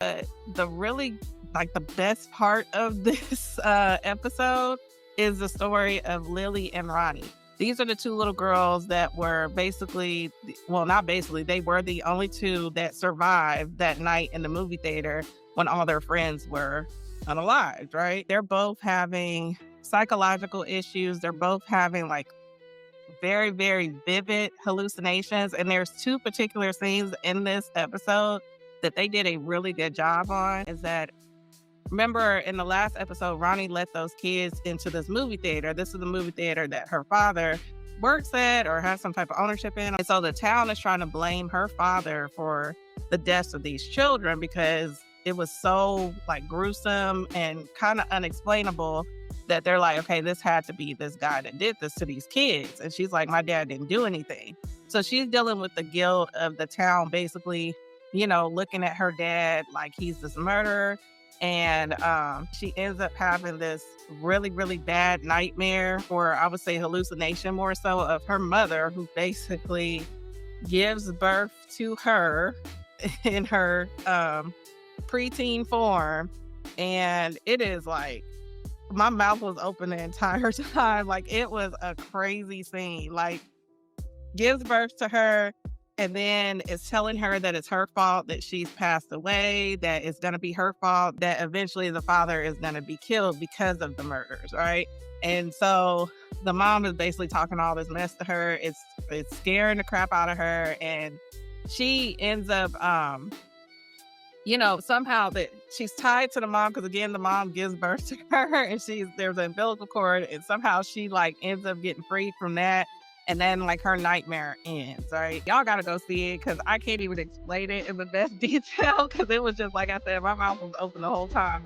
The really like the best part of this episode is the story of Lily and Ronnie. These are the two little girls that were basically, well, not basically, they were the only two that survived that night in the movie theater when all their friends were unalived, right? They're both having psychological issues. They're both having like very, very vivid hallucinations. And there's two particular scenes in this episode that they did a really good job on. Is that remember in the last episode, Ronnie let those kids into this movie theater. This is the movie theater that her father works at or has some type of ownership in. And so the town is trying to blame her father for the deaths of these children because it was so like gruesome and kind of unexplainable that they're like, okay, this had to be this guy that did this to these kids. And she's like, my dad didn't do anything. So she's dealing with the guilt of the town basically, looking at her dad like he's this murderer. And she ends up having this really, really bad nightmare, or I would say hallucination more so, of her mother, who basically gives birth to her in her preteen form. And it is like, my mouth was open the entire time. Like, it was a crazy scene. Like, gives birth to her and then is telling her that it's her fault that she's passed away, that it's going to be her fault, that eventually the father is going to be killed because of the murders, right? And so the mom is basically talking all this mess to her. It's scaring the crap out of her. And she ends up, somehow that she's tied to the mom because again, the mom gives birth to her and there's an umbilical cord and somehow she like ends up getting freed from that. And then like her nightmare ends, right? Y'all gotta go see it because I can't even explain it in the best detail because it was just like I said, my mouth was open the whole time.